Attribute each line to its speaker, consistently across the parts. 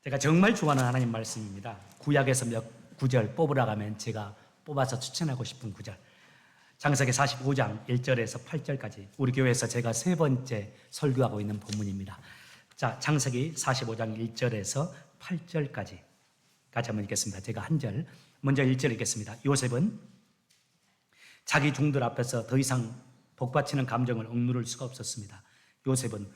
Speaker 1: 제가 정말 좋아하는 하나님 말씀입니다. 구약에서 몇 구절 뽑으라고 하면 제가 뽑아서 추천하고 싶은 구절. 창세기 45장 1절에서 8절까지 우리 교회에서 제가 세 번째 설교하고 있는 본문입니다. 자, 창세기 45장 1절에서 8절까지 같이 한번 읽겠습니다. 제가 한 절, 먼저 1절 읽겠습니다. 요셉은 자기 종들 앞에서 더 이상 복받치는 감정을 억누를 수가 없었습니다. 요셉은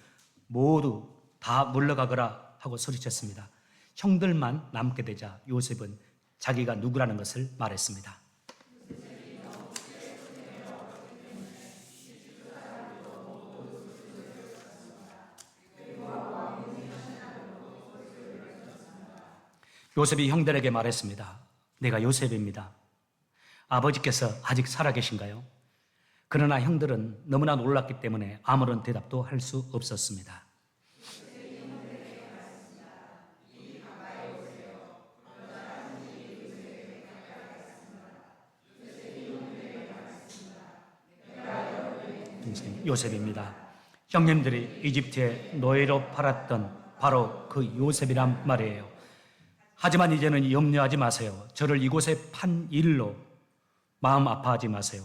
Speaker 1: 모두 다 물러가거라 하고 소리쳤습니다. 형들만 남게 되자 요셉은 자기가 누구라는 것을 말했습니다. 요셉이 형들에게 말했습니다. 내가 요셉입니다. 아버지께서 아직 살아계신가요? 그러나 형들은 너무나 놀랐기 때문에 아무런 대답도 할 수 없었습니다. 요셉입니다. 형님들이 이집트에 노예로 팔았던 바로 그 요셉이란 말이에요. 하지만 이제는 염려하지 마세요. 저를 이곳에 판 일로 마음 아파하지 마세요.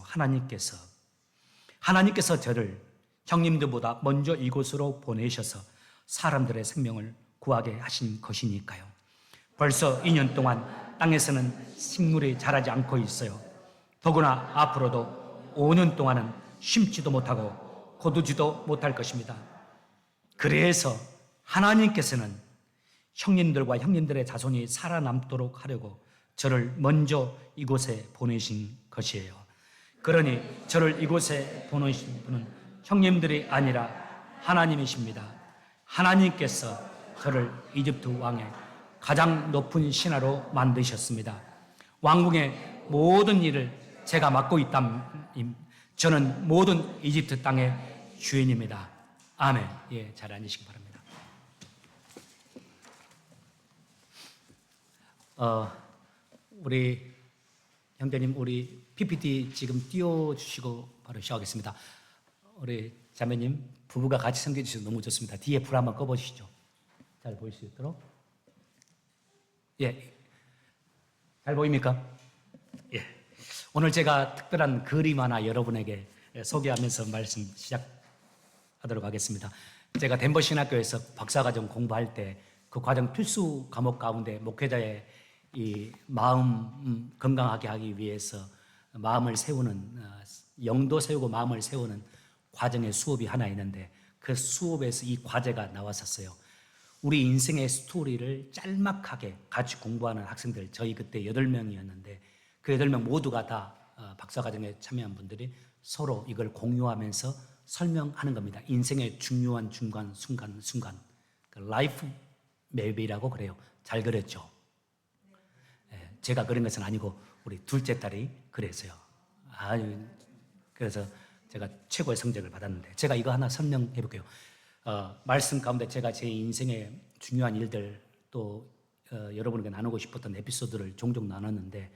Speaker 1: 하나님께서 저를 형님들보다 먼저 이곳으로 보내셔서 사람들의 생명을 구하게 하신 것이니까요. 벌써 2년 동안 땅에서는 식물이 자라지 않고 있어요. 더구나 앞으로도 5년 동안은 심지도 못하고 거두지도 못할 것입니다. 그래서 하나님께서는 형님들과 형님들의 자손이 살아남도록 하려고 저를 먼저 이곳에 보내신 것이에요. 그러니 저를 이곳에 보내신 분은 형님들이 아니라 하나님이십니다. 하나님께서 저를 이집트 왕의 가장 높은 신하로 만드셨습니다. 왕궁의 모든 일을 제가 맡고 있다면 저는 모든 이집트 땅의 주인입니다. 아멘. 예, 잘 앉으시기 바랍니다. 우리 형제님, 우리 PPT 지금 띄워주시고 바로 시작하겠습니다. 우리 자매님, 부부가 같이 섬겨주셔서 너무 좋습니다. 뒤에 불 한번 꺼보시죠. 잘 보일 수 있도록. 예, 잘 보입니까? 예. 오늘 제가 특별한 그림 하나 여러분에게 소개하면서 말씀 시작하도록 하겠습니다. 제가 덴버 신학교에서 박사과정 공부할 때 그 과정 필수 과목 가운데 목회자의 이 마음 건강하게 하기 위해서 마음을 세우는 영도 세우고 마음을 세우는 과정의 수업이 하나 있는데 그 수업에서 이 과제가 나왔었어요. 우리 인생의 스토리를 짤막하게 같이 공부하는 학생들, 저희 그때 8명이었는데 그 8명 모두가 다 박사과정에 참여한 분들이 서로 이걸 공유하면서 설명하는 겁니다. 인생의 중요한 순간 그 라이프 맵이라고 그래요. 잘 그렸죠? 제가 그린 것은 아니고 우리 둘째 딸이 그랬어요. 그래서 제가 최고의 성적을 받았는데 제가 이거 하나 설명해 볼게요. 말씀 가운데 제가 제 인생의 중요한 일들 또 여러분에게 나누고 싶었던 에피소드를 종종 나눴는데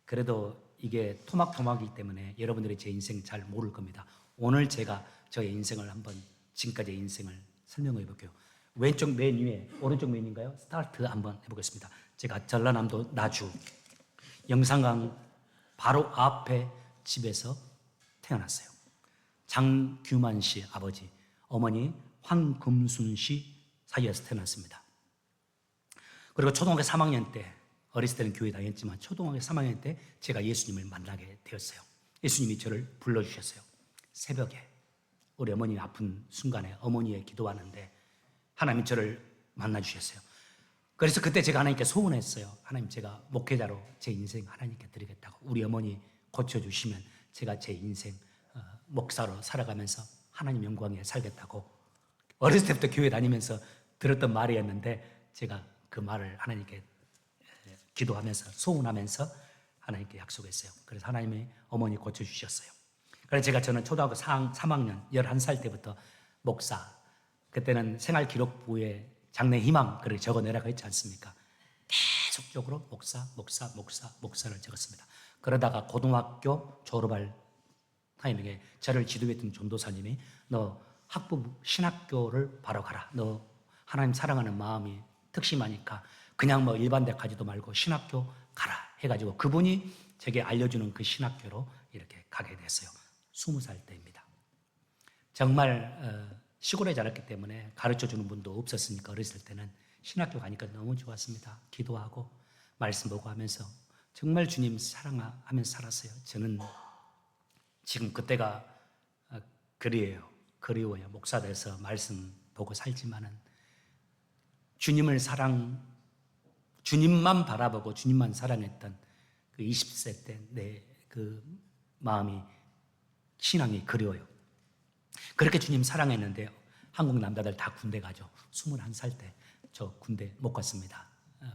Speaker 1: 그래도 이게 토막토막이기 때문에 여러분들이 제 인생 잘 모를 겁니다. 오늘 제가 저의 인생을 한번 지금까지의 인생을 설명해 볼게요. 왼쪽 맨 위에 오른쪽 맨인가요? 스타트 한번 해보겠습니다. 제가 전라남도 나주 영산강 바로 앞에 집에서 태어났어요. 장규만 씨 아버지, 어머니 황금순 씨 사이에서 태어났습니다. 그리고 초등학교 3학년 때, 어렸을 때는 교회 다녔지만 초등학교 3학년 때 제가 예수님을 만나게 되었어요. 예수님이 저를 불러주셨어요. 새벽에 우리 어머니 아픈 순간에 어머니의 기도하는데 하나님이 저를 만나주셨어요. 그래서 그때 제가 하나님께 소원했어요. 하나님, 제가 목회자로 제 인생 하나님께 드리겠다고. 우리 어머니 고쳐주시면 제가 제 인생 목사로 살아가면서 하나님 영광에 살겠다고. 어렸을 때부터 교회 다니면서 들었던 말이었는데 제가 그 말을 하나님께 기도하면서 소원하면서 하나님께 약속했어요. 그래서 하나님이 어머니 고쳐주셨어요. 그래서 저는 초등학교 3학년 11살 때부터 목사, 그때는 생활기록부에 장래 희망 글을 적어내라고 했지 않습니까? 계속적으로 목사를 적었습니다. 그러다가 고등학교 졸업할 타이밍에 저를 지도했던 전도사님이 너 학부 신학교를 바로 가라. 너 하나님 사랑하는 마음이 특심하니까 그냥 뭐 일반대 가지도 말고 신학교 가라 해가지고 그분이 제게 알려주는 그 신학교로 이렇게 가게 됐어요. 20살 때입니다. 정말 시골에 자랐기 때문에 가르쳐주는 분도 없었으니까 어렸을 때는 신학교 가니까 너무 좋았습니다. 기도하고 말씀 보고 하면서 정말 주님 사랑하면서 살았어요. 저는 지금 그때가 그리워요. 목사 돼서 말씀 보고 살지만은 주님만 바라보고 주님만 사랑했던 그 20세 때 내 그 마음이 신앙이 그리워요. 그렇게 주님 사랑했는데 한국 남자들 다 군대 가죠. 21살 때 저 군대 못 갔습니다.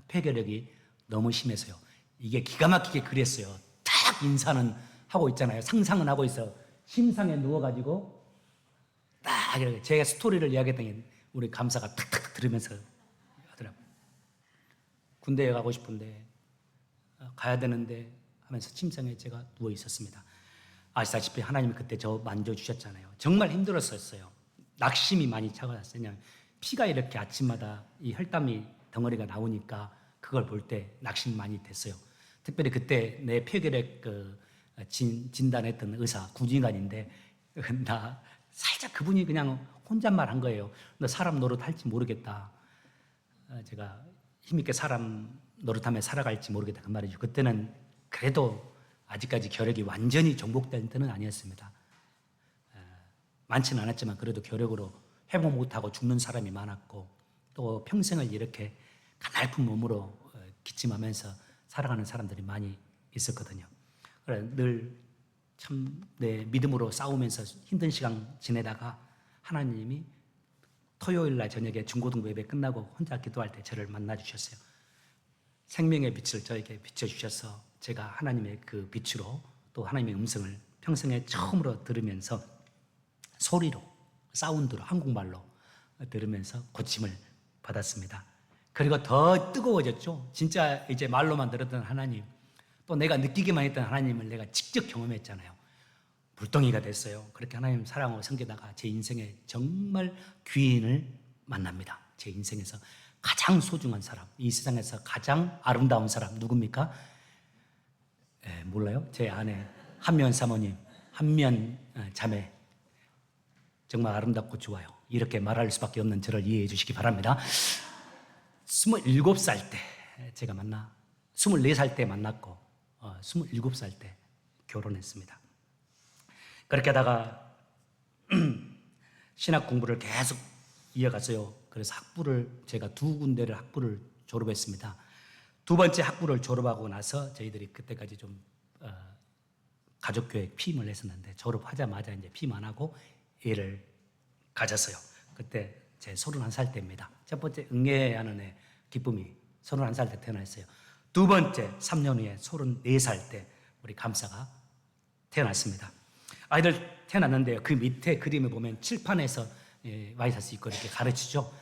Speaker 1: 폐결핵이 너무 심해서요. 이게 기가 막히게 그랬어요. 딱 인사는 하고 있잖아요. 상상은 하고 있어. 침상에 누워가지고 딱 이렇게 제가 스토리를 이야기했더니 우리 감사가 탁탁 들으면서 하더라고요. 군대에 가고 싶은데 가야 되는데 하면서 침상에 제가 누워 있었습니다. 아시다시피 하나님이 그때 저 만져주셨잖아요. 정말 힘들었었어요. 낙심이 많이 차가웠어요. 그냥 피가 이렇게 아침마다 이 혈담이 덩어리가 나오니까 그걸 볼 때 낙심이 많이 됐어요. 특별히 그때 내 폐결핵 진단했던 의사, 군의관인데 나 살짝 그분이 그냥 혼잣말 한 거예요. 너 사람 노릇할지 모르겠다. 제가 힘있게 사람 노릇하며 살아갈지 모르겠다 그 말이죠. 그때는 그래도 아직까지 결핵이 완전히 정복된 때는 아니었습니다. 많지는 않았지만 그래도 결핵으로 회복 못하고 죽는 사람이 많았고 또 평생을 이렇게 가냘픈 몸으로 기침하면서 살아가는 사람들이 많이 있었거든요. 그래 늘 참 내 믿음으로 싸우면서 힘든 시간 지내다가 하나님이 토요일 날 저녁에 중고등부 예배 끝나고 혼자 기도할 때 저를 만나 주셨어요. 생명의 빛을 저에게 비춰주셔서 제가 하나님의 그 빛으로 또 하나님의 음성을 평생에 처음으로 들으면서 소리로, 사운드로, 한국말로 들으면서 고침을 받았습니다. 그리고 더 뜨거워졌죠. 진짜 이제 말로만 들었던 하나님, 또 내가 느끼기만 했던 하나님을 내가 직접 경험했잖아요. 불덩이가 됐어요. 그렇게 하나님 사랑하고 섬기다가 제 인생에 정말 귀인을 만납니다. 제 인생에서 가장 소중한 사람, 이 세상에서 가장 아름다운 사람 누굽니까? 몰라요? 제 아내 한면 사모님, 한면 자매 정말 아름답고 좋아요. 이렇게 말할 수밖에 없는 저를 이해해 주시기 바랍니다. 27살 때 제가 24살 때 만났고 27살 때 결혼했습니다. 그렇게 하다가 신학 공부를 계속 이어갔어요. 그래서 제가 2군데를 학부를 졸업했습니다. 두 번째 학부를 졸업하고 나서 저희들이 그때까지 좀 가족교회 피임을 했었는데 졸업하자마자 이제 피임 안 하고 애를 가졌어요. 그때 제 31살 때입니다. 첫 번째 응애하는 애 기쁨이 31살 때 태어났어요. 두 번째 3년 후에 34살 때 우리 감사가 태어났습니다. 아이들 태어났는데요. 그 밑에 그림을 보면 칠판에서 와이셔츠 입고 이렇게 가르치죠.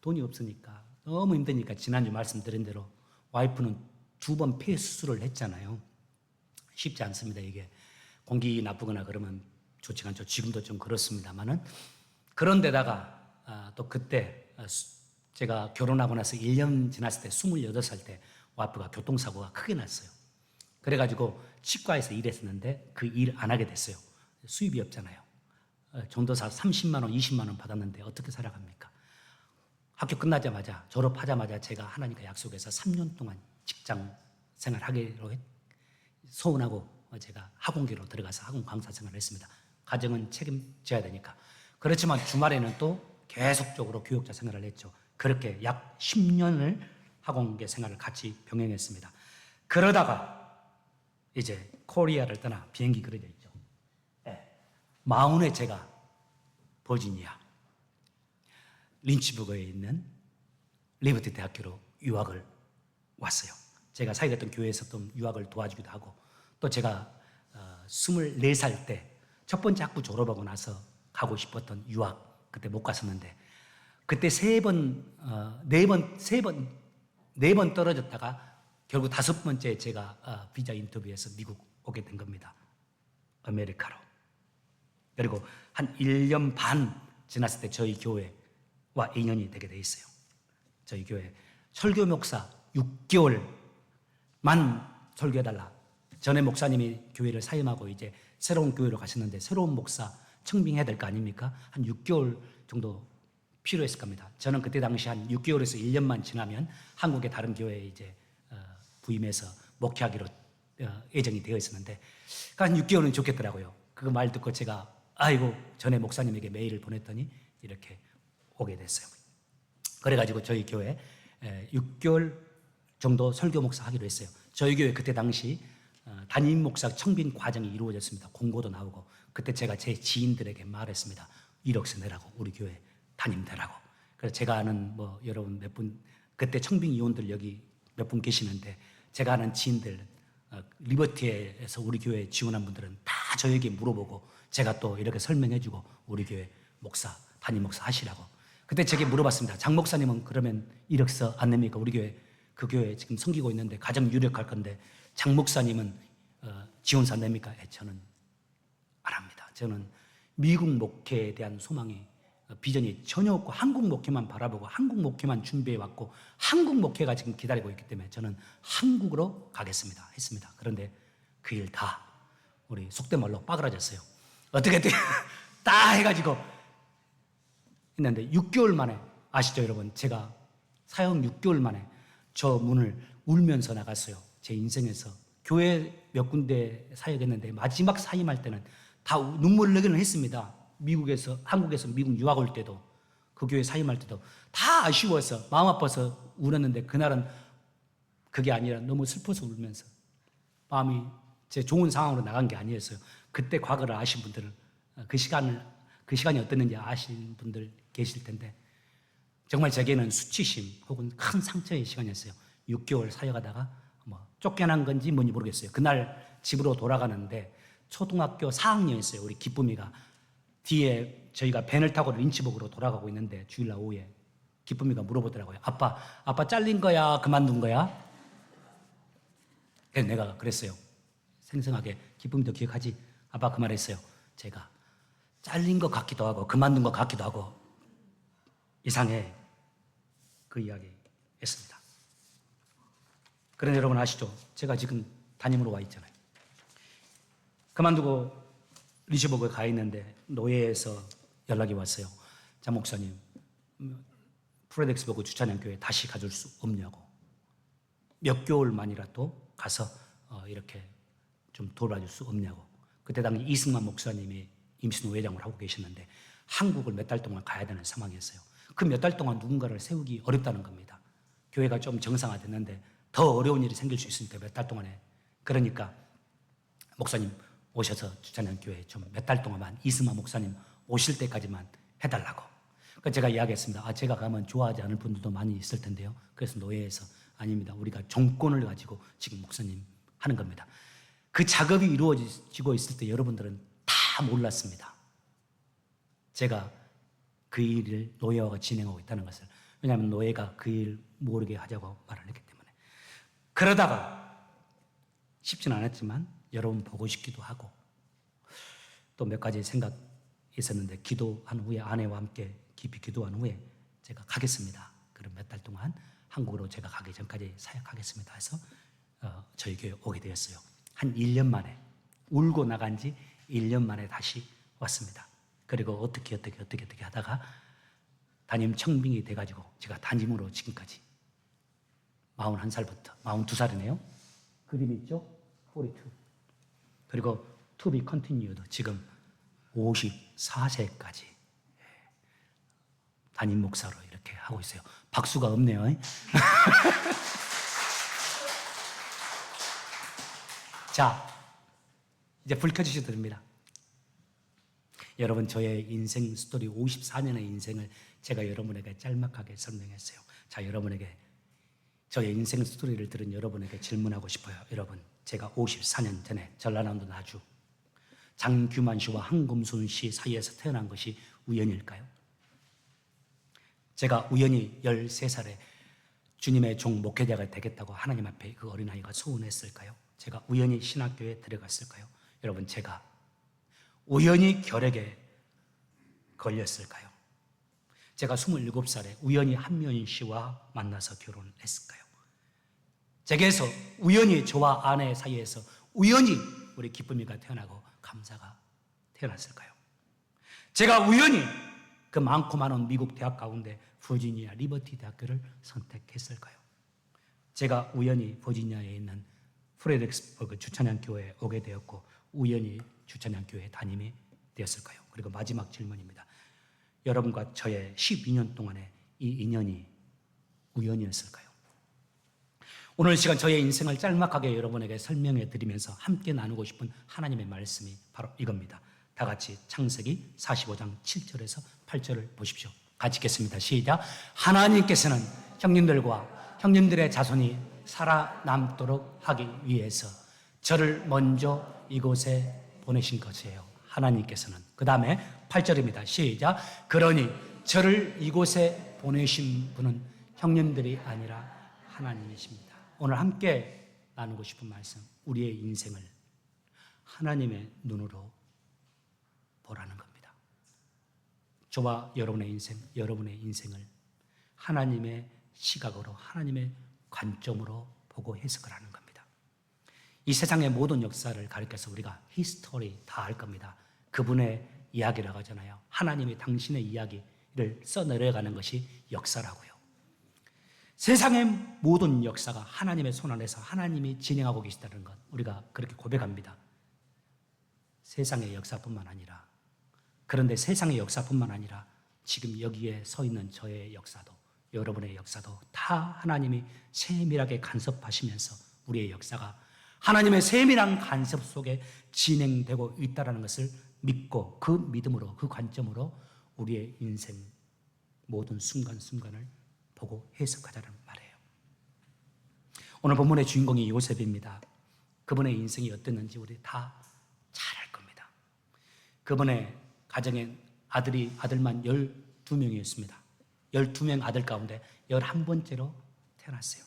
Speaker 1: 돈이 없으니까 너무 힘드니까 지난주 말씀드린 대로 와이프는 2번 폐 수술을 했잖아요. 쉽지 않습니다. 이게 공기 나쁘거나 그러면 좋지가 않죠. 지금도 좀 그렇습니다만은 그런데다가 또 그때 제가 결혼하고 나서 1년 지났을 때 28살 때 와이프가 교통사고가 크게 났어요. 그래가지고 치과에서 일했었는데 그 일 안 하게 됐어요. 수입이 없잖아요. 전도사 30만 원, 20만 원 받았는데 어떻게 살아갑니까? 학교 끝나자마자 졸업하자마자 제가 하나님과 약속해서 3년 동안 직장 생활하기로 소원하고 제가 학원계로 들어가서 학원 강사 생활을 했습니다. 가정은 책임져야 되니까. 그렇지만 주말에는 또 계속적으로 교육자 생활을 했죠. 그렇게 약 10년을 학원계 생활을 같이 병행했습니다. 그러다가 이제 코리아를 떠나 비행기 그려져 있죠. 마흔에 제가 버지니아 린치버그에 있는 리버티 대학교로 유학을 왔어요. 제가 사역했던 교회에서 또 유학을 도와주기도 하고 또 제가 24살 때 첫 번째 학부 졸업하고 나서 가고 싶었던 유학 그때 못 갔었는데 그때 네 번 떨어졌다가 결국 5번째 제가 비자 인터뷰에서 미국 오게 된 겁니다. 아메리카로. 그리고 한 1년 반 지났을 때 저희 교회와 인연이 되게 돼 있어요. 저희 교회 설교 목사 6개월만 설교해달라. 전에 목사님이 교회를 사임하고 이제 새로운 교회로 가셨는데 새로운 목사 청빙해야 될 거 아닙니까? 한 6개월 정도 필요했을 겁니다. 저는 그때 당시 한 6개월에서 1년만 지나면 한국의 다른 교회에 이제 부임해서 목회하기로 예정이 되어 있었는데 한 6개월은 좋겠더라고요. 그 말 듣고 제가 아이고 전에 목사님에게 메일을 보냈더니 이렇게 오게 됐어요. 그래가지고 저희 교회 6개월 정도 설교 목사 하기로 했어요. 저희 교회 그때 당시 담임 목사 청빙 과정이 이루어졌습니다. 공고도 나오고 그때 제가 제 지인들에게 말했습니다. 1억씩 내라고 우리 교회 담임 되라고. 그래서 제가 아는 뭐 여러분 몇 분 그때 청빙 위원들 여기 몇 분 계시는데 제가 아는 지인들 리버티에서 우리 교회 지원한 분들은 다 저에게 물어보고 제가 또 이렇게 설명해주고 우리 교회 목사 담임 목사 하시라고. 그때 제게 물어봤습니다. 장 목사님은 그러면 1억서 안 냅니까? 우리 교회 그 교회 지금 섬기고 있는데 가장 유력할 건데 장 목사님은 지원서 안 냅니까? 저는 안 합니다. 저는 미국 목회에 대한 소망이 비전이 전혀 없고 한국 목회만 바라보고 한국 목회만 준비해 왔고 한국 목회가 지금 기다리고 있기 때문에 저는 한국으로 가겠습니다 했습니다. 그런데 그 일 다 우리 속된 말로 빠그라졌어요. 어떻게 다 해가지고 했는데 6개월 만에 아시죠 여러분? 제가 사역 6개월 만에 저 문을 울면서 나갔어요. 제 인생에서 교회 몇 군데 사역했는데 마지막 사임할 때는 다 눈물 흘리기는 했습니다. 미국에서 한국에서 미국 유학 올 때도 그 교회 사임할 때도 다 아쉬워서 마음 아파서 울었는데 그날은 그게 아니라 너무 슬퍼서 울면서 마음이 제 좋은 상황으로 나간 게 아니었어요. 그때 과거를 아신 분들은 그 시간이 어땠는지 아시는 분들 계실 텐데 정말 제게는 수치심 혹은 큰 상처의 시간이었어요. 6개월 사역하다가 뭐 쫓겨난 건지 뭔지 모르겠어요. 그날 집으로 돌아가는데 초등학교 4학년이었어요. 우리 기쁨이가 뒤에 저희가 밴을 타고 린치복으로 돌아가고 있는데 주일날 오후에 기쁨이가 물어보더라고요. 아빠 잘린 거야? 그만둔 거야? 그래서 내가 그랬어요. 생생하게 기쁨이도 기억하지? 아빠 그 말했어요. 제가 잘린 것 같기도 하고 그만둔 것 같기도 하고 이상해. 그 이야기 했습니다. 그런데 여러분 아시죠? 제가 지금 담임으로 와 있잖아요. 그만두고 리시버그에 가 있는데 노예에서 연락이 왔어요. 장 목사님, 프레덱스버그 주찬양 교회 다시 가줄 수 없냐고. 몇 개월만이라도 가서 이렇게 좀 돌봐줄 수 없냐고. 그때 당시 이승만 목사님이 임시 노회장을 하고 계셨는데 한국을 몇 달 동안 가야 되는 상황이었어요. 그 몇 달 동안 누군가를 세우기 어렵다는 겁니다. 교회가 좀 정상화됐는데 더 어려운 일이 생길 수 있으니까 몇 달 동안에. 그러니까 목사님 오셔서 주찬양 교회 좀 몇 달 동안만 이승만 목사님 오실 때까지만 해달라고. 그러니까 제가 이야기했습니다. 제가 가면 좋아하지 않을 분들도 많이 있을 텐데요. 그래서 노예에서 아닙니다. 우리가 정권을 가지고 지금 목사님 하는 겁니다. 그 작업이 이루어지고 있을 때 여러분들은 다 몰랐습니다. 제가 그 일을 노예와 진행하고 있다는 것을. 왜냐하면 노예가 그 일 모르게 하자고 말을 했기 때문에. 그러다가 쉽지는 않았지만 여러분 보고 싶기도 하고 또 몇 가지 생각 있었는데 기도한 후에 아내와 함께 깊이 기도한 후에 제가 가겠습니다. 그럼 몇 달 동안 한국으로 제가 가기 전까지 사역하겠습니다 해서 저희 교회에 오게 되었어요. 한 1년 만에 울고 나간 지 1년 만에 다시 왔습니다. 그리고 어떻게 하다가 담임 청빙이 돼가지고 제가 담임으로 지금까지 41살부터 42살이네요. 그림 있죠? 42. 그리고 to be continued 지금 54세까지 담임 목사로 이렇게 하고 있어요. 박수가 없네요. 자, 이제 불 켜주셔도 됩니다. 여러분 저의 인생 스토리 54년의 인생을 제가 여러분에게 짤막하게 설명했어요. 자, 여러분에게 저의 인생 스토리를 들은 여러분에게 질문하고 싶어요. 여러분, 제가 54년 전에 전라남도 나주 장규만 씨와 한금순 씨 사이에서 태어난 것이 우연일까요? 제가 우연히 13살에 주님의 종 목회자가 되겠다고 하나님 앞에 그 어린아이가 소원했을까요? 제가 우연히 신학교에 들어갔을까요? 여러분, 제가 우연히 결핵에 걸렸을까요? 제가 27살에 우연히 한미연 씨와 만나서 결혼을 했을까요? 제게서 우연히 저와 아내 사이에서 우연히 우리 기쁨이가 태어나고 감사가 태어났을까요? 제가 우연히 그 많고 많은 미국 대학 가운데 버지니아 리버티 대학교를 선택했을까요? 제가 우연히 버지니아에 있는 프레드릭스버그 주찬양 교회에 오게 되었고 우연히 주찬양 교회 담임이 되었을까요? 그리고 마지막 질문입니다. 여러분과 저의 12년 동안의 이 인연이 우연이었을까요? 오늘 시간 저의 인생을 짤막하게 여러분에게 설명해 드리면서 함께 나누고 싶은 하나님의 말씀이 바로 이겁니다. 다 같이 창세기 45장 7절에서 8절을 보십시오. 같이 읽겠습니다. 시작. 하나님께서는 형님들과 형님들의 자손이 살아남도록 하기 위해서 저를 먼저 이곳에 보내신 것이에요. 하나님께서는. 그 다음에 8절입니다. 시작. 그러니 저를 이곳에 보내신 분은 형님들이 아니라 하나님이십니다. 오늘 함께 나누고 싶은 말씀, 우리의 인생을 하나님의 눈으로 보라는 겁니다. 저와 여러분의 인생을 하나님의 시각으로, 하나님의 관점으로 보고 해석을 하는 겁니다. 이 세상의 모든 역사를 가리켜서 우리가 히스토리 다 알 겁니다. 그분의 이야기라고 하잖아요. 하나님이 당신의 이야기를 써내려가는 것이 역사라고요. 세상의 모든 역사가 하나님의 손 안에서 하나님이 진행하고 계시다는 것, 우리가 그렇게 고백합니다. 세상의 역사뿐만 아니라, 그런데 세상의 역사뿐만 아니라 지금 여기에 서 있는 저의 역사도, 여러분의 역사도 다 하나님이 세밀하게 간섭하시면서 우리의 역사가 하나님의 세밀한 간섭 속에 진행되고 있다는 것을 믿고 그 믿음으로, 그 관점으로 우리의 인생 모든 순간순간을 보고 해석하자는 말이에요. 오늘 본문의 주인공이 요셉입니다. 그분의 인생이 어땠는지 우리 다 잘 알 겁니다. 그분의 가정에 아들만 12명이었습니다. 12명 아들 가운데 11번째로 태어났어요.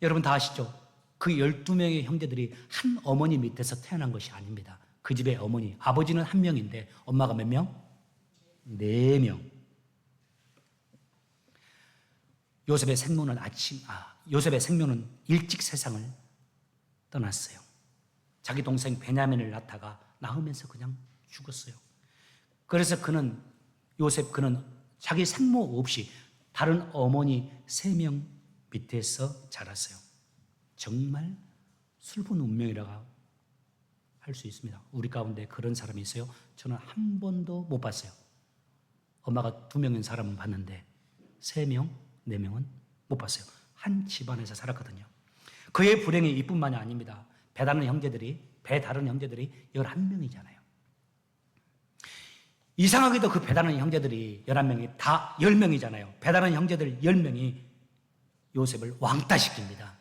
Speaker 1: 여러분 다 아시죠? 그 12명의 형제들이 한 어머니 밑에서 태어난 것이 아닙니다. 그 집의 어머니, 아버지는 한 명인데 엄마가 몇 명? 4명. 요셉의 생모는 일찍 세상을 떠났어요. 자기 동생 베냐민을 낳다가 낳으면서 그냥 죽었어요. 그래서 그는 자기 생모 없이 다른 어머니 3명 밑에서 자랐어요. 정말 슬픈 운명이라고 할 수 있습니다. 우리 가운데 그런 사람이 있어요? 저는 한 번도 못 봤어요. 엄마가 2명인 사람은 봤는데 3명, 4명은 못 봤어요. 한 집안에서 살았거든요. 그의 불행이 이뿐만이 아닙니다. 배 다른 형제들이 11명이잖아요. 이상하게도 그 배 다른 형제들이 11명이 다 10명이잖아요. 배 다른 형제들 10명이 요셉을 왕따시킵니다.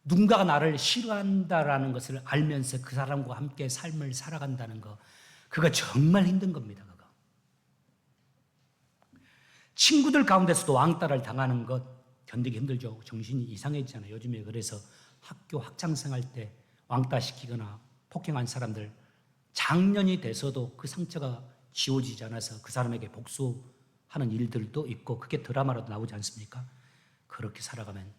Speaker 1: 누군가가 나를 싫어한다라는 것을 알면서 그 사람과 함께 삶을 살아간다는 거, 그거 정말 힘든 겁니다. 그거. 친구들 가운데서도 왕따를 당하는 것 견디기 힘들죠. 정신이 이상해지잖아요. 요즘에 그래서 학교 학창생활 때 왕따시키거나 폭행한 사람들 장년이 돼서도 그 상처가 지워지지 않아서 그 사람에게 복수하는 일들도 있고 그게 드라마로도 나오지 않습니까? 그렇게 살아가면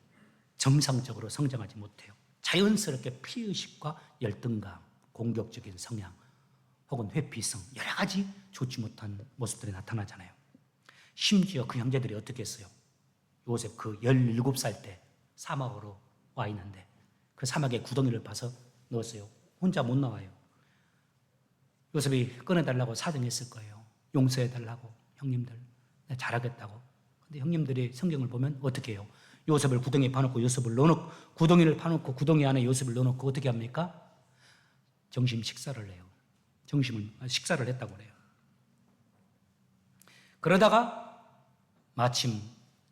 Speaker 1: 정상적으로 성장하지 못해요. 자연스럽게 피의식과 열등감, 공격적인 성향 혹은 회피성, 여러 가지 좋지 못한 모습들이 나타나잖아요. 심지어 그 형제들이 어떻게 했어요? 요셉 그 17살 때 사막으로 와 있는데 그 사막에 구덩이를 파서 넣었어요. 혼자 못 나와요. 요셉이 꺼내달라고 사정했을 거예요. 용서해달라고, 형님들 내가 잘하겠다고. 근데 형님들이 성경을 보면 어떻게 해요? 요셉을 구덩이에 파놓고 구덩이를 파놓고 구덩이 안에 요셉을 넣어놓고 어떻게 합니까? 점심 식사를 해요. 식사를 했다고 그래요. 그러다가 마침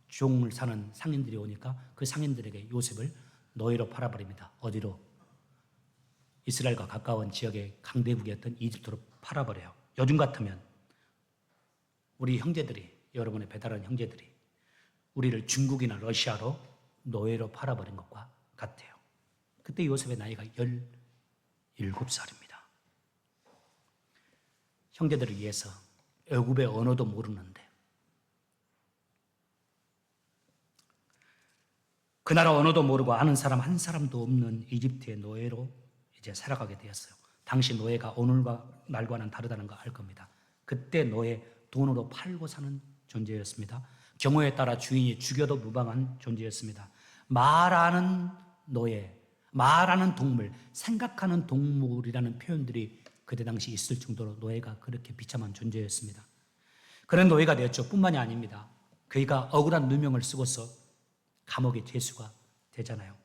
Speaker 1: 종을 사는 상인들이 오니까 그 상인들에게 요셉을 노예로 팔아버립니다. 어디로? 이스라엘과 가까운 지역의 강대국이었던 이집트로 팔아버려요. 요즘 같으면 우리 형제들이, 여러분의 배달한 형제들이 우리를 중국이나 러시아로 노예로 팔아버린 것과 같아요. 그때 요셉의 나이가 17살입니다. 형제들을 위해서 애굽의 언어도 모르는데 그 나라 언어도 모르고 아는 사람 한 사람도 없는 이집트의 노예로 이제 살아가게 되었어요. 당시 노예가 오늘과 날과는 다르다는 거 알 겁니다. 그때 노예 돈으로 팔고 사는 존재였습니다. 경우에 따라 주인이 죽여도 무방한 존재였습니다. 말하는 노예, 말하는 동물, 생각하는 동물이라는 표현들이 그때 당시 있을 정도로 노예가 그렇게 비참한 존재였습니다. 그런 노예가 되었죠. 뿐만이 아닙니다. 그가 억울한 누명을 쓰고서 감옥에 죄수가 되잖아요.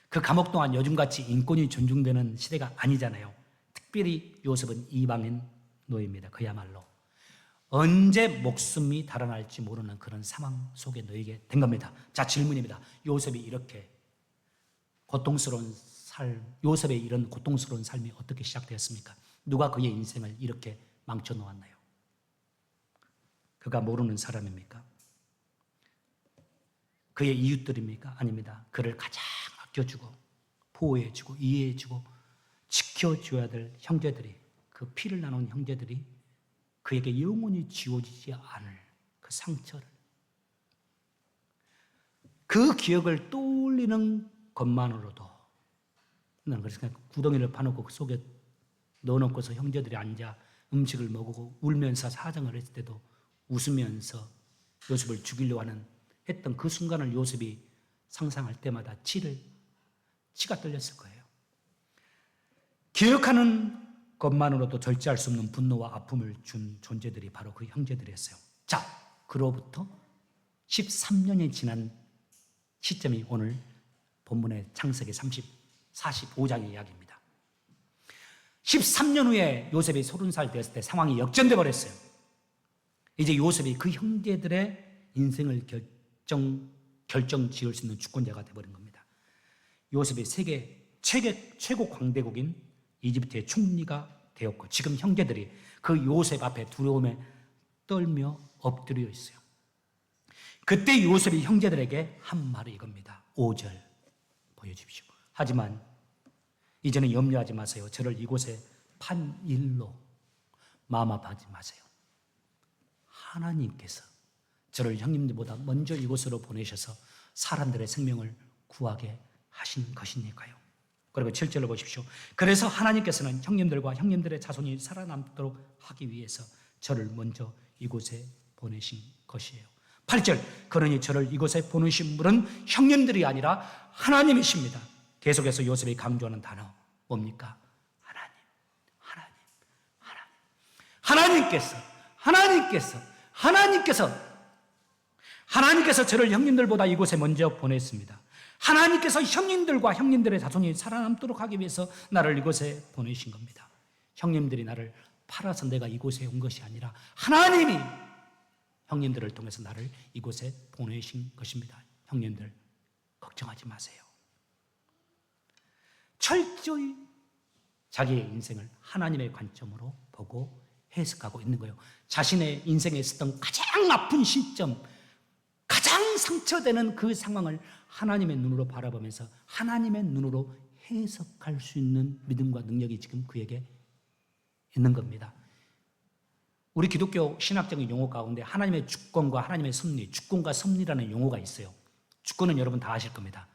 Speaker 1: 그 감옥 동안 요즘같이 인권이 존중되는 시대가 아니잖아요. 특별히 요셉은 이방인 노예입니다. 그야말로 언제 목숨이 달아날지 모르는 그런 상황 속에 놓이게 된 겁니다. 자, 질문입니다. 요셉이 이렇게 고통스러운 삶, 요셉의 이런 고통스러운 삶이 어떻게 시작되었습니까? 누가 그의 인생을 이렇게 망쳐 놓았나요? 그가 모르는 사람입니까? 그의 이웃들입니까? 아닙니다. 그를 가장 아껴주고 보호해주고 이해해주고 지켜줘야 될 형제들이, 그 피를 나눈 형제들이 그에게 영원히 지워지지 않을 그 상처를, 그 기억을 떠올리는 것만으로도, 나는 그래서 구덩이를 파놓고 그 속에 넣어놓고서 형제들이 앉아 음식을 먹고 울면서 사정을 했을 때도 웃으면서 요셉을 죽이려고 했던 그 순간을 요셉이 상상할 때마다 치가 떨렸을 거예요. 기억하는 것만으로도 절제할 수 없는 분노와 아픔을 준 존재들이 바로 그 형제들이었어요. 자, 그로부터 13년이 지난 시점이 오늘 본문의 창세기 45장의 이야기입니다. 13년 후에 요셉이 30살 되었을 때 상황이 역전돼 버렸어요. 이제 요셉이 그 형제들의 인생을 결정 지을 수 있는 주권자가 되어버린 겁니다. 요셉이 세계 최고 강대국인 이집트의 총리가 되었고, 지금 형제들이 그 요셉 앞에 두려움에 떨며 엎드려 있어요. 그때 요셉이 형제들에게 한 말이 이겁니다. 5절 보여주십시오. 하지만 이제는 염려하지 마세요. 저를 이곳에 판 일로 마음 아파하지 마세요. 하나님께서 저를 형님들보다 먼저 이곳으로 보내셔서 사람들의 생명을 구하게 하신 것이니까요. 그리고 7절을 보십시오. 그래서 하나님께서는 형님들과 형님들의 자손이 살아남도록 하기 위해서 저를 먼저 이곳에 보내신 것이에요. 8절, 그러니 저를 이곳에 보내신 분은 형님들이 아니라 하나님이십니다. 계속해서 요셉이 강조하는 단어 뭡니까? 하나님께서 저를 형님들보다 이곳에 먼저 보냈습니다. 하나님께서 형님들과 형님들의 자손이 살아남도록 하기 위해서 나를 이곳에 보내신 겁니다. 형님들이 나를 팔아서 내가 이곳에 온 것이 아니라 하나님이 형님들을 통해서 나를 이곳에 보내신 것입니다. 형님들, 걱정하지 마세요. 철저히 자기의 인생을 하나님의 관점으로 보고 해석하고 있는 거예요. 자신의 인생에 있었던 가장 아픈 시점, 가장 상처되는 그 상황을 하나님의 눈으로 바라보면서 하나님의 눈으로 해석할 수 있는 믿음과 능력이 지금 그에게 있는 겁니다. 우리 기독교 신학적인 용어 가운데 하나님의 주권과 하나님의 섭리, 주권과 섭리라는 용어가 있어요. 주권은 여러분 다 아실 겁니다.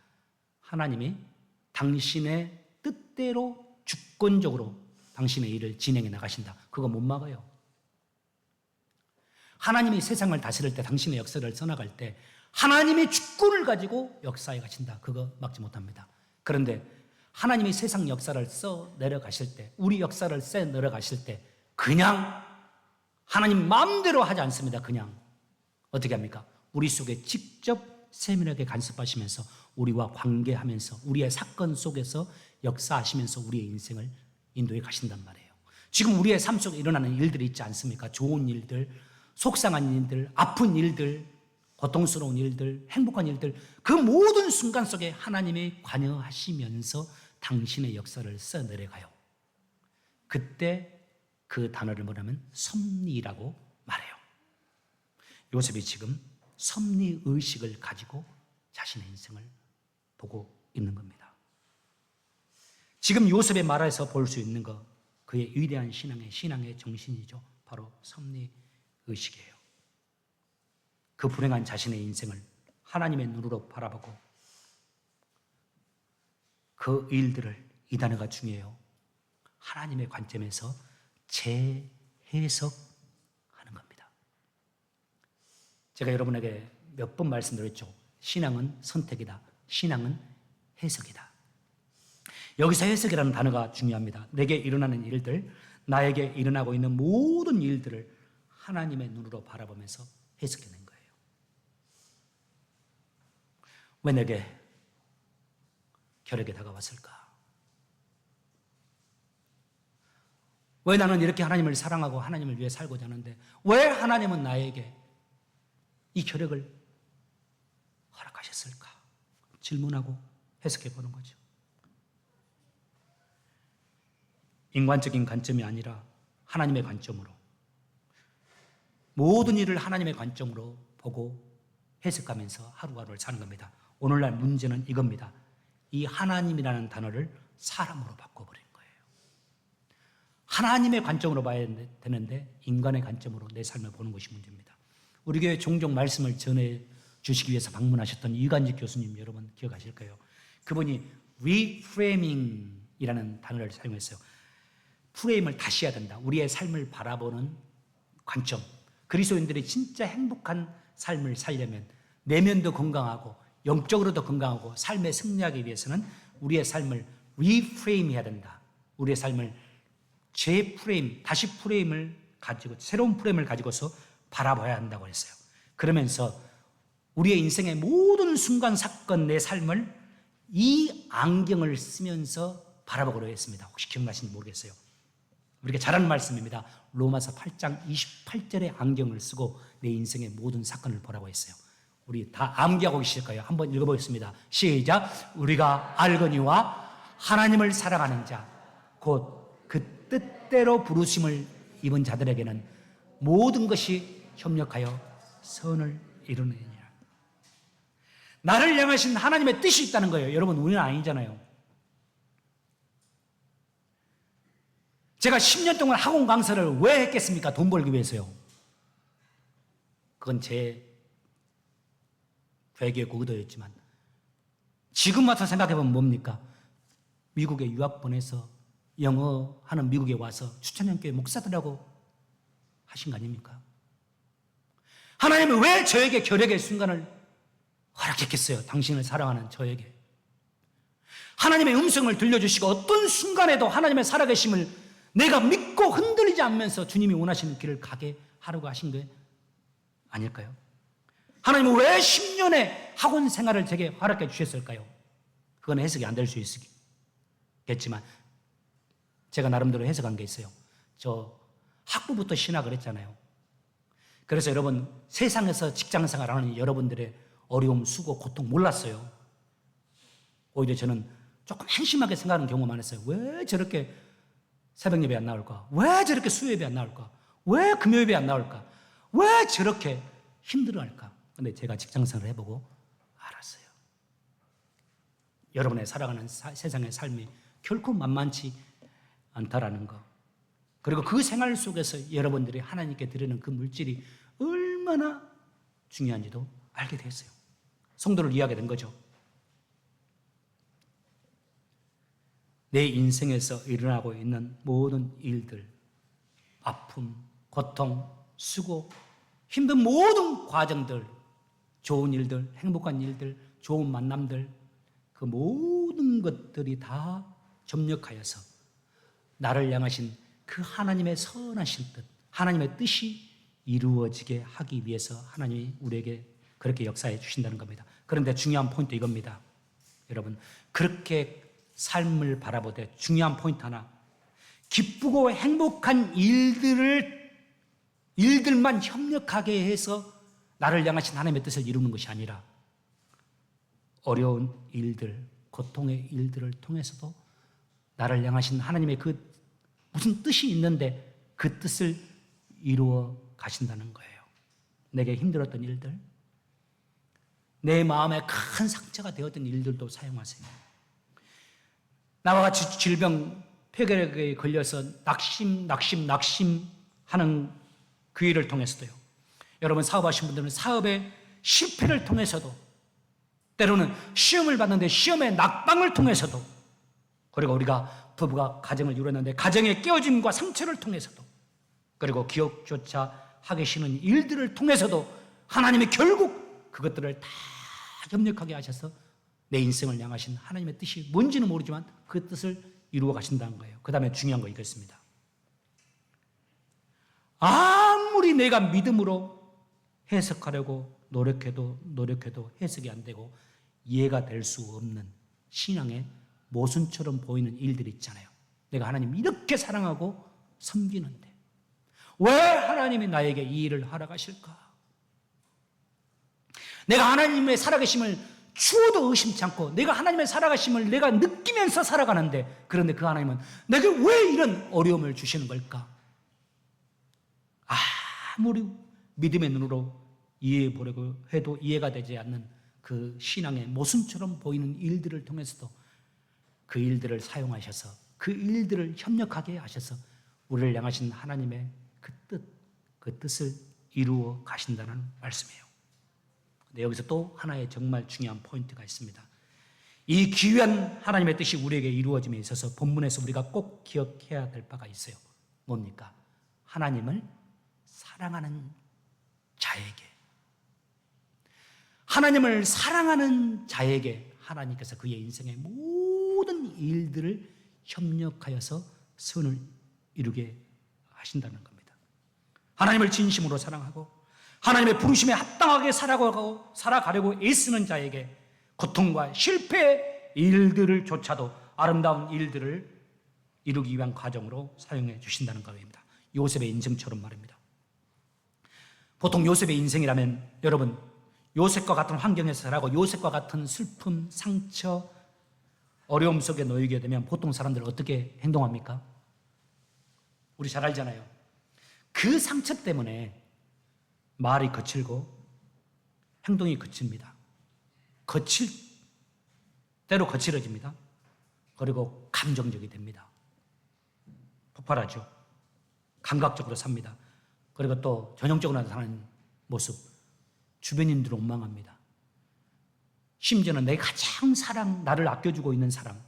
Speaker 1: 하나님이 당신의 뜻대로 주권적으로 당신의 일을 진행해 나가신다. 그거 못 막아요. 하나님이 세상을 다스릴 때, 당신의 역사를 써나갈 때 하나님의 주권을 가지고 역사에 가신다. 그거 막지 못합니다. 그런데 하나님이 세상 역사를 써 내려가실 때, 우리 역사를 써 내려가실 때 그냥 하나님 마음대로 하지 않습니다. 그냥 어떻게 합니까? 우리 속에 직접 세밀하게 간섭하시면서 우리와 관계하면서 우리의 사건 속에서 역사하시면서 우리의 인생을 인도해 가신단 말이에요. 지금 우리의 삶 속에 일어나는 일들이 있지 않습니까? 좋은 일들, 속상한 일들, 아픈 일들, 고통스러운 일들, 행복한 일들, 그 모든 순간 속에 하나님이 관여하시면서 당신의 역사를 써내려가요. 그때 그 단어를 뭐냐면 섭리라고 말해요. 요셉이 지금 섭리의식을 가지고 자신의 인생을 보고 있는 겁니다. 지금 요셉의 말에서 볼 수 있는 것, 그의 위대한 신앙의 정신이죠. 바로 섭리의식입니다. 의식이에요. 그 불행한 자신의 인생을 하나님의 눈으로 바라보고 그 일들을, 이 단어가 중요해요, 하나님의 관점에서 재해석하는 겁니다. 제가 여러분에게 몇 번 말씀드렸죠. 신앙은 선택이다. 신앙은 해석이다. 여기서 해석이라는 단어가 중요합니다. 내게 일어나는 일들, 나에게 일어나고 있는 모든 일들을 하나님의 눈으로 바라보면서 해석해낸 거예요. 왜 내게 혈액이 다가왔을까? 왜 나는 이렇게 하나님을 사랑하고 하나님을 위해 살고자 하는데 왜 하나님은 나에게 이 혈액을 허락하셨을까? 질문하고 해석해 보는 거죠. 인간적인 관점이 아니라 하나님의 관점으로, 모든 일을 하나님의 관점으로 보고 해석하면서 하루하루를 사는 겁니다. 오늘날 문제는 이겁니다. 이 하나님이라는 단어를 사람으로 바꿔버린 거예요. 하나님의 관점으로 봐야 되는데 인간의 관점으로 내 삶을 보는 것이 문제입니다. 우리 교회 종종 말씀을 전해 주시기 위해서 방문하셨던 이관직 교수님 여러분 기억하실 거예요. 그분이 reframing이라는 단어를 사용했어요. 프레임을 다시 해야 된다. 우리의 삶을 바라보는 관점. 그리스도인들이 진짜 행복한 삶을 살려면 내면도 건강하고 영적으로도 건강하고 삶에 승리하기 위해서는 우리의 삶을 리프레임 해야 된다. 우리의 삶을 재프레임, 다시 프레임을 가지고 새로운 프레임을 가지고서 바라봐야 한다고 했어요. 그러면서 우리의 인생의 모든 순간 사건 내 삶을 이 안경을 쓰면서 바라보기로 했습니다. 혹시 기억나시는지 모르겠어요. 우리가 잘하는 말씀입니다. 로마서 8장 28절의 안경을 쓰고 내 인생의 모든 사건을 보라고 했어요. 우리 다 암기하고 계실 거예요. 한번 읽어보겠습니다. 시작. 우리가 알거니와 하나님을 사랑하는 자, 곧 그 뜻대로 부르심을 입은 자들에게는 모든 것이 협력하여 선을 이루느니라. 나를 향하신 하나님의 뜻이 있다는 거예요. 여러분, 우리는 아니잖아요. 제가 10년 동안 학원 강사를 왜 했겠습니까? 돈 벌기 위해서요. 그건 제 회개의 의도였지만 지금 와서 생각해보면 뭡니까? 미국에 유학 보내서 영어 하는 미국에 와서 추천형교회 목사들하고 하신 거 아닙니까? 하나님은 왜 저에게 결핵의 순간을 허락했겠어요? 당신을 사랑하는 저에게. 하나님의 음성을 들려주시고 어떤 순간에도 하나님의 살아계심을 내가 믿고 흔들리지 않으면서 주님이 원하시는 길을 가게 하려고 하신 게 아닐까요? 하나님은 왜 10년의 학원 생활을 제게 허락해 주셨을까요? 그건 해석이 안 될 수 있겠지만 제가 나름대로 해석한 게 있어요. 저 학부부터 신학을 했잖아요. 그래서 여러분, 세상에서 직장생활하는 여러분들의 어려움, 수고, 고통 몰랐어요. 오히려 저는 조금 한심하게 생각하는 경우가 많았어요. 왜 저렇게 새벽 예배 안 나올까? 왜 저렇게 수요 예배 안 나올까? 왜 금요 예배 안 나올까? 왜 저렇게 힘들어할까? 근데 제가 직장생활을 해보고 알았어요. 여러분의 살아가는 세상의 삶이 결코 만만치 않다라는 거. 그리고 그 생활 속에서 여러분들이 하나님께 드리는 그 물질이 얼마나 중요한지도 알게 됐어요. 성도를 이해하게 된 거죠. 내 인생에서 일어나고 있는 모든 일들, 아픔, 고통, 수고, 힘든 모든 과정들, 좋은 일들, 행복한 일들, 좋은 만남들, 그 모든 것들이 다 접력하여서 나를 향하신 그 하나님의 선하신 뜻, 하나님의 뜻이 이루어지게 하기 위해서 하나님이 우리에게 그렇게 역사해 주신다는 겁니다. 그런데 중요한 포인트 이겁니다. 여러분, 그렇게 삶을 바라보되 중요한 포인트 하나, 기쁘고 행복한 일들만 협력하게 해서 나를 향하신 하나님의 뜻을 이루는 것이 아니라 어려운 일들, 고통의 일들을 통해서도 나를 향하신 하나님의 그 무슨 뜻이 있는데 그 뜻을 이루어 가신다는 거예요. 내게 힘들었던 일들, 내 마음에 큰 상처가 되었던 일들도 사용하세요. 나와 같이 질병, 폐결핵에 걸려서 낙심하는 그 일을 통해서도요. 여러분 사업하신 분들은 사업의 실패를 통해서도, 때로는 시험을 받는데 시험의 낙방을 통해서도, 그리고 우리가 부부가 가정을 이루었는데 가정의 깨어짐과 상처를 통해서도, 그리고 기억조차 하기 싫은 일들을 통해서도 하나님이 결국 그것들을 다 협력하게 하셔서 내 인생을 향하신 하나님의 뜻이 뭔지는 모르지만 그 뜻을 이루어 가신다는 거예요. 그 다음에 중요한 거 이것입니다. 아무리 내가 믿음으로 해석하려고 노력해도 해석이 안 되고 이해가 될 수 없는 신앙의 모순처럼 보이는 일들이 있잖아요. 내가 하나님 이렇게 사랑하고 섬기는데 왜 하나님이 나에게 이 일을 하라 하실까? 내가 하나님의 살아계심을 추워도 의심치 않고 내가 하나님의 살아가심을 내가 느끼면서 살아가는데, 그런데 그 하나님은 내게 왜 이런 어려움을 주시는 걸까? 아무리 믿음의 눈으로 이해해 보려고 해도 이해가 되지 않는 그 신앙의 모순처럼 보이는 일들을 통해서도 그 일들을 사용하셔서 그 일들을 협력하게 하셔서 우리를 향하신 하나님의 그 뜻을 이루어 가신다는 말씀이에요. 근데 여기서 또 하나의 정말 중요한 포인트가 있습니다. 이 기이한 하나님의 뜻이 우리에게 이루어짐에 있어서 본문에서 우리가 꼭 기억해야 될 바가 있어요. 뭡니까? 하나님을 사랑하는 자에게, 하나님을 사랑하는 자에게 하나님께서 그의 인생의 모든 일들을 협력하여서 선을 이루게 하신다는 겁니다. 하나님을 진심으로 사랑하고 하나님의 부르심에 합당하게 살아가려고 애쓰는 자에게 고통과 실패의 일들을 조차도 아름다운 일들을 이루기 위한 과정으로 사용해 주신다는 겁니다. 요셉의 인생처럼 말입니다. 보통 요셉의 인생이라면 여러분, 요셉과 같은 환경에서 살아가고 요셉과 같은 슬픔, 상처, 어려움 속에 놓이게 되면 보통 사람들 어떻게 행동합니까? 우리 잘 알잖아요. 그 상처 때문에 말이 거칠고 행동이 거칩니다. 때로 거칠어집니다. 그리고 감정적이 됩니다. 폭발하죠. 감각적으로 삽니다. 그리고 또 전형적으로 나타나는 모습, 주변인들을 원망합니다. 심지어는 내 가장 나를 아껴주고 있는 사람,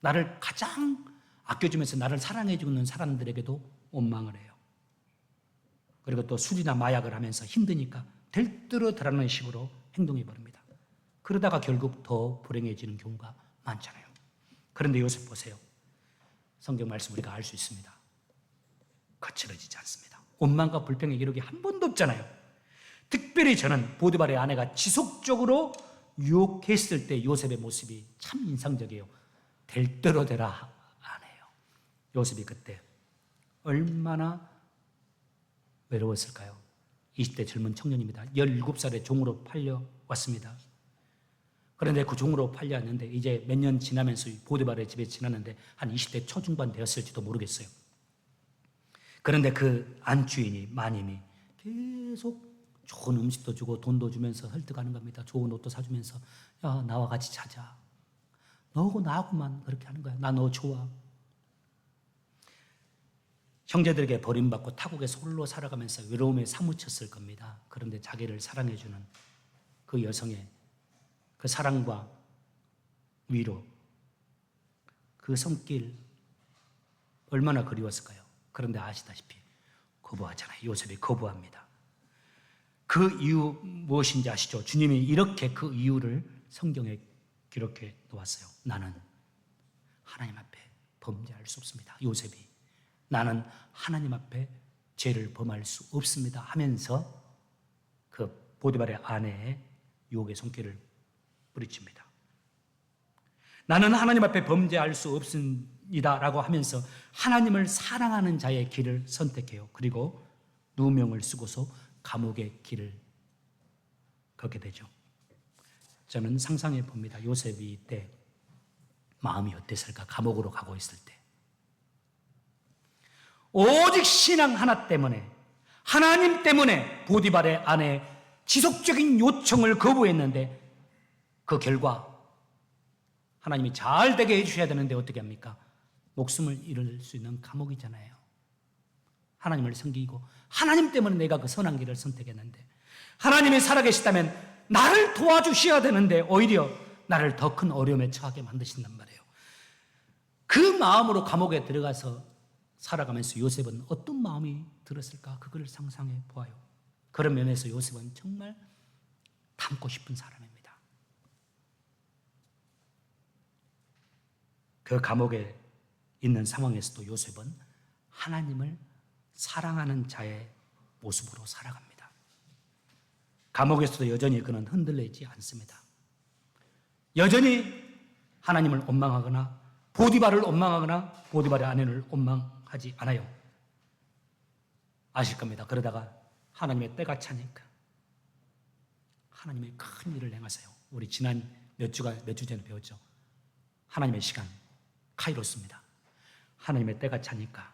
Speaker 1: 나를 가장 아껴주면서 나를 사랑해주고 있는 사람들에게도 원망을 해요. 그리고 또 술이나 마약을 하면서 힘드니까 들뜨러 드러나는 식으로 행동해버립니다. 그러다가 결국 더 불행해지는 경우가 많잖아요. 그런데 요셉 보세요. 성경 말씀 우리가 알 수 있습니다. 거칠어지지 않습니다. 원망과 불평의 기록이 한 번도 없잖아요. 특별히 저는 보디발의 아내가 지속적으로 유혹했을 때 요셉의 모습이 참 인상적이에요. 될 대로 되라 안 해요. 요셉이 그때 얼마나 외로웠을까요? 20대 젊은 청년입니다. 17살에 종으로 팔려왔습니다. 그런데 그 종으로 팔려왔는데 이제 몇 년 지나면서 보디발의 집에 지났는데 한 20대 초중반 되었을지도 모르겠어요. 그런데 그 안주인이, 마님이 계속 좋은 음식도 주고 돈도 주면서 설득하는 겁니다. 좋은 옷도 사주면서 야, 나와 같이 자자. 너하고 나하고만 그렇게 하는 거야. 나 너 좋아. 형제들에게 버림받고 타국에서 홀로 살아가면서 외로움에 사무쳤을 겁니다. 그런데 자기를 사랑해주는 그 여성의 그 사랑과 위로, 그 손길 얼마나 그리웠을까요? 그런데 아시다시피 거부하잖아요. 요셉이 거부합니다. 그 이유 무엇인지 아시죠? 주님이 이렇게 그 이유를 성경에 기록해 놓았어요. 나는 하나님 앞에 범죄할 수 없습니다. 요셉이 나는 하나님 앞에 죄를 범할 수 없습니다 하면서 그 보디발의 아내의 유혹의 손길을 뿌리칩니다. 나는 하나님 앞에 범죄할 수 없습니다 라고 하면서 하나님을 사랑하는 자의 길을 선택해요. 그리고 누명을 쓰고서 감옥의 길을 걷게 되죠. 저는 상상해 봅니다. 요셉이 이때 마음이 어땠을까? 감옥으로 가고 있을 때 오직 신앙 하나 때문에, 하나님 때문에 보디발의 아내의 지속적인 요청을 거부했는데 그 결과 하나님이 잘 되게 해주셔야 되는데 어떻게 합니까? 목숨을 잃을 수 있는 감옥이잖아요. 하나님을 섬기고 하나님 때문에 내가 그 선한 길을 선택했는데 하나님이 살아계시다면 나를 도와주셔야 되는데 오히려 나를 더 큰 어려움에 처하게 만드신단 말이에요. 그 마음으로 감옥에 들어가서 살아가면서 요셉은 어떤 마음이 들었을까? 그걸 상상해 보아요. 그런 면에서 요셉은 정말 닮고 싶은 사람입니다. 그 감옥에 있는 상황에서도 요셉은 하나님을 사랑하는 자의 모습으로 살아갑니다. 감옥에서도 여전히 그는 흔들리지 않습니다. 여전히 하나님을 원망하거나 보디발을 원망하거나 보디발의 아내를 원망하지 않아요. 아실 겁니다. 그러다가 하나님의 때가 차니까 하나님의 큰 일을 행하세요. 우리 지난 몇 주 전에 배웠죠. 하나님의 시간, 카이로스입니다. 하나님의 때가 차니까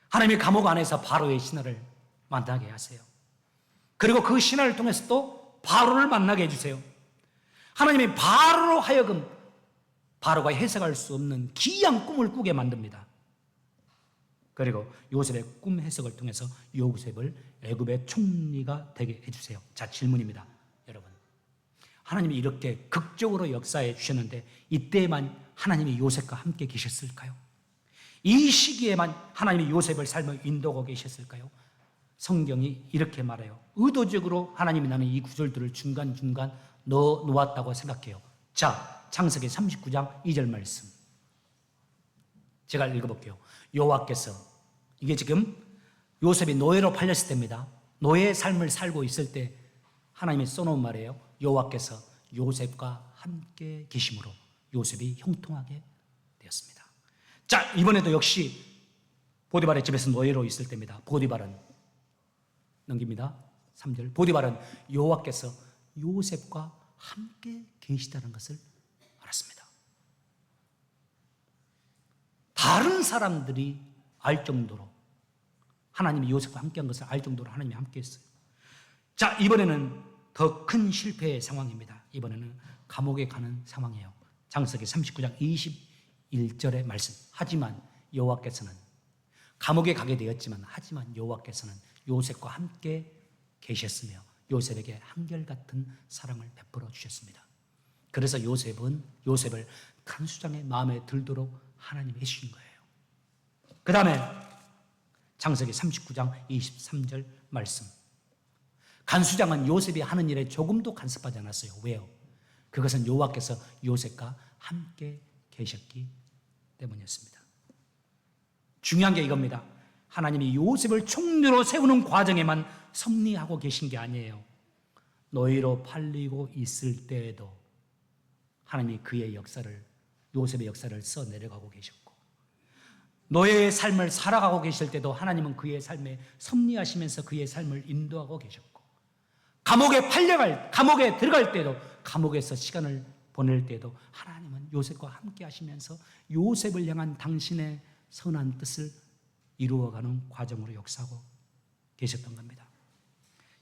Speaker 1: 하나님의 감옥 안에서 바로의 신하를 만나게 하세요. 그리고 그 신하를 통해서 또 바로를 만나게 해주세요. 하나님이 바로로 하여금 바로가 해석할 수 없는 기이한 꿈을 꾸게 만듭니다. 그리고 요셉의 꿈 해석을 통해서 요셉을 애굽의 총리가 되게 해주세요. 자, 질문입니다. 여러분, 하나님이 이렇게 극적으로 역사해 주셨는데 이때에만 하나님이 요셉과 함께 계셨을까요? 이 시기에만 하나님이 요셉을 삶을 인도하고 계셨을까요? 성경이 이렇게 말해요. 의도적으로 하나님이 나는 이 구절들을 중간중간 넣어 놓았다고 생각해요. 자, 창세기 39장 2절 말씀 제가 읽어볼게요. 여호와께서, 이게 지금 요셉이 노예로 팔렸을 때입니다. 노예의 삶을 살고 있을 때 하나님이 써놓은 말이에요. 여호와께서 요셉과 함께 계심으로 요셉이 형통하게 되었습니다. 자, 이번에도 역시 보디발의 집에서 노예로 있을 때입니다. 보디발은 넘깁니다. 3절. 보디발은 여호와께서 요셉과 함께 계시다는 것을 알았습니다. 다른 사람들이 알 정도로 하나님이 요셉과 함께한 것을 알 정도로 하나님이 함께했어요. 자, 이번에는 더 큰 실패의 상황입니다. 이번에는 감옥에 가는 상황이에요. 창세기 39장 21절의 말씀. 하지만 여호와께서는 감옥에 가게 되었지만 하지만 여호와께서는 요셉과 함께 계셨으며 요셉에게 한결같은 사랑을 베풀어 주셨습니다. 그래서 요셉을 간수장의 마음에 들도록 하나님이 해주신 거예요. 그 다음에 창세기 39장 23절 말씀. 간수장은 요셉이 하는 일에 조금도 간섭하지 않았어요. 왜요? 그것은 여호와께서 요셉과 함께 계셨기 때문이었습니다. 중요한 게 이겁니다. 하나님이 요셉을 총리로 세우는 과정에만 섭리하고 계신 게 아니에요. 노예로 팔리고 있을 때에도 하나님이 그의 역사를, 요셉의 역사를 써내려가고 계셨고, 노예의 삶을 살아가고 계실 때도 하나님은 그의 삶에 섭리하시면서 그의 삶을 인도하고 계셨고, 감옥에 들어갈 때도, 감옥에서 시간을 보낼 때도 하나님은 요셉과 함께 하시면서 요셉을 향한 당신의 선한 뜻을 이루어가는 과정으로 역사하고 계셨던 겁니다.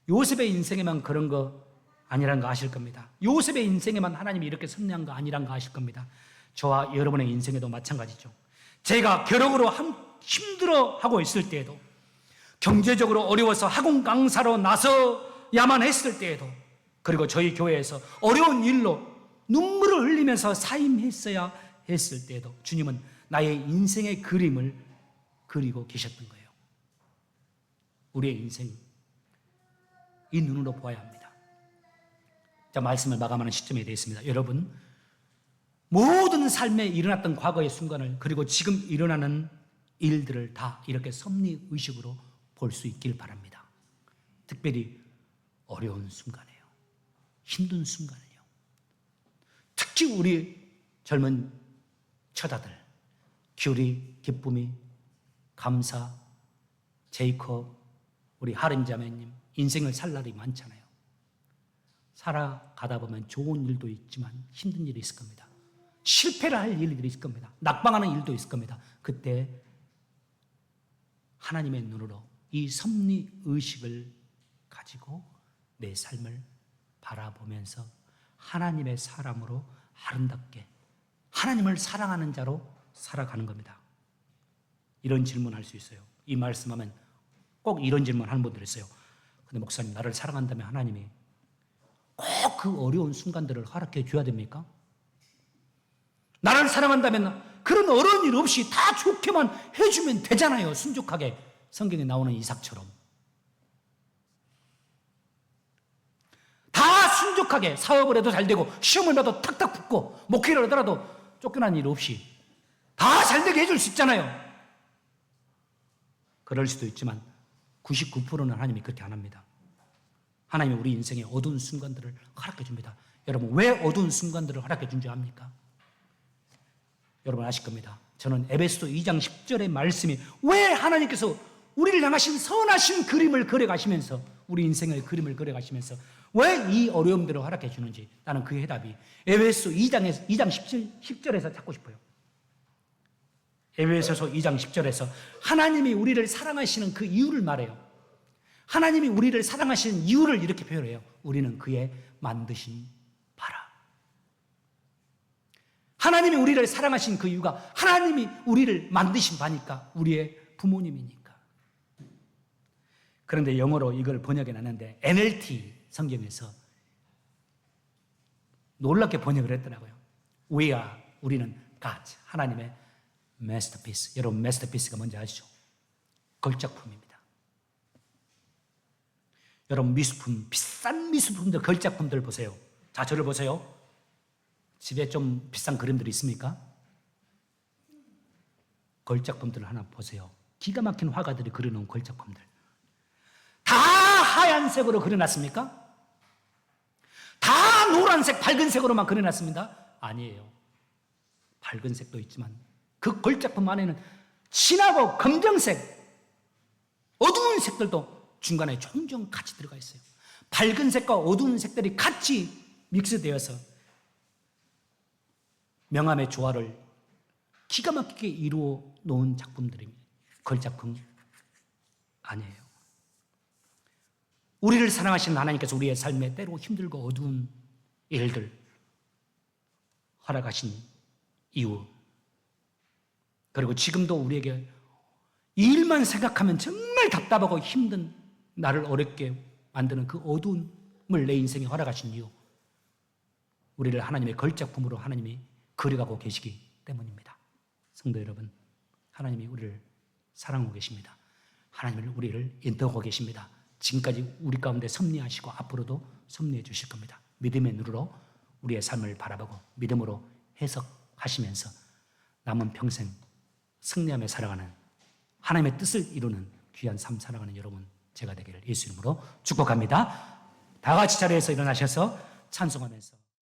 Speaker 1: 요셉의 인생에만 그런 거 아니란 거 아실 겁니다. 요셉의 인생에만 하나님이 이렇게 섭리한 거 아니란 거 아실 겁니다. 저와 여러분의 인생에도 마찬가지죠. 제가 겨력으로 힘들어하고 있을 때에도, 경제적으로 어려워서 학원 강사로 나서야만 했을 때에도, 그리고 저희 교회에서 어려운 일로 눈물을 흘리면서 사임했어야 했을 때에도 주님은 나의 인생의 그림을 그리고 계셨던 거예요. 우리의 인생, 이 눈으로 보아야 합니다. 자, 말씀을 마감하는 시점에 되었습니다. 여러분, 모든 삶에 일어났던 과거의 순간을, 그리고 지금 일어나는 일들을 다 이렇게 섭리의식으로 볼 수 있길 바랍니다. 특별히 어려운 순간이에요. 힘든 순간이에요. 특히 우리 젊은 처자들, 규리, 기쁨이, 감사, 제이콥, 우리 하림 자매님, 인생을 살 날이 많잖아요. 살아가다 보면 좋은 일도 있지만 힘든 일이 있을 겁니다. 실패를 할 일들이 있을 겁니다. 낙방하는 일도 있을 겁니다. 그때 하나님의 눈으로 이 섭리의식을 가지고 내 삶을 바라보면서 하나님의 사람으로 아름답게 하나님을 사랑하는 자로 살아가는 겁니다. 이런 질문을 할 수 있어요. 이 말씀하면 꼭 이런 질문 하는 분들이 있어요. 근데 목사님, 나를 사랑한다면 하나님이 꼭 그 어려운 순간들을 허락해 줘야 됩니까? 나를 사랑한다면 그런 어려운 일 없이 다 좋게만 해주면 되잖아요. 순족하게 성경에 나오는 이삭처럼. 다 순족하게 사업을 해도 잘 되고 시험을 봐도 탁탁 붙고 목회를 하더라도 쫓겨난 일 없이 다 잘되게 해줄 수 있잖아요. 그럴 수도 있지만 99%는 하나님이 그렇게 안 합니다. 하나님이 우리 인생의 어두운 순간들을 허락해 줍니다. 여러분, 왜 어두운 순간들을 허락해 준 줄 압니까? 여러분 아실 겁니다. 저는 에베소서 2장 10절의 말씀이 왜 하나님께서 우리를 향하신 선하신 그림을 그려가시면서 우리 인생의 그림을 그려가시면서 왜 이 어려움들을 허락해 주는지 나는 그 해답이 에베소서 2장 10절에서 찾고 싶어요. 에베소서 2장 10절에서 하나님이 우리를 사랑하시는 그 이유를 말해요. 하나님이 우리를 사랑하시는 이유를 이렇게 표현해요. 우리는 그의 만드신 바라. 하나님이 우리를 사랑하신 그 이유가 하나님이 우리를 만드신 바니까, 우리의 부모님이니까. 그런데 영어로 이걸 번역해 놨는데 NLT 성경에서 놀랍게 번역을 했더라고요. We are, 우리는 God, 하나님의 masterpiece. 여러분, masterpiece가 뭔지 아시죠? 걸작품입니다. 여러분, 미술품, 비싼 미술품들, 걸작품들 보세요. 자, 저를 보세요. 집에 좀 비싼 그림들이 있습니까? 걸작품들을 하나 보세요. 기가 막힌 화가들이 그려놓은 걸작품들. 다 하얀색으로 그려놨습니까? 다 노란색, 밝은색으로만 그려놨습니다? 아니에요. 밝은 색도 있지만 그 걸작품 안에는 진하고 검정색, 어두운 색들도 중간에 종종 같이 들어가 있어요. 밝은 색과 어두운 색들이 같이 믹스되어서 명암의 조화를 기가 막히게 이루어 놓은 작품들입니다. 걸작품 아니에요. 우리를 사랑하시는 하나님께서 우리의 삶에 때로 힘들고 어두운 일들 허락하신 이유, 그리고 지금도 우리에게 이 일만 생각하면 정말 답답하고 힘든 나를 어렵게 만드는 그 어두움을 내 인생에 허락하신 이유, 우리를 하나님의 걸작품으로 하나님이 그려가고 계시기 때문입니다. 성도 여러분, 하나님이 우리를 사랑하고 계십니다. 하나님은 우리를 인도하고 계십니다. 지금까지 우리 가운데 섭리하시고 앞으로도 섭리해 주실 겁니다. 믿음의 눈으로 우리의 삶을 바라보고 믿음으로 해석하시면서 남은 평생 승리하며 살아가는, 하나님의 뜻을 이루는 귀한 삶 살아가는 여러분 제가 되기를 예수 이름으로 축복합니다. 다 같이 자리에서 일어나셔서 찬송하면서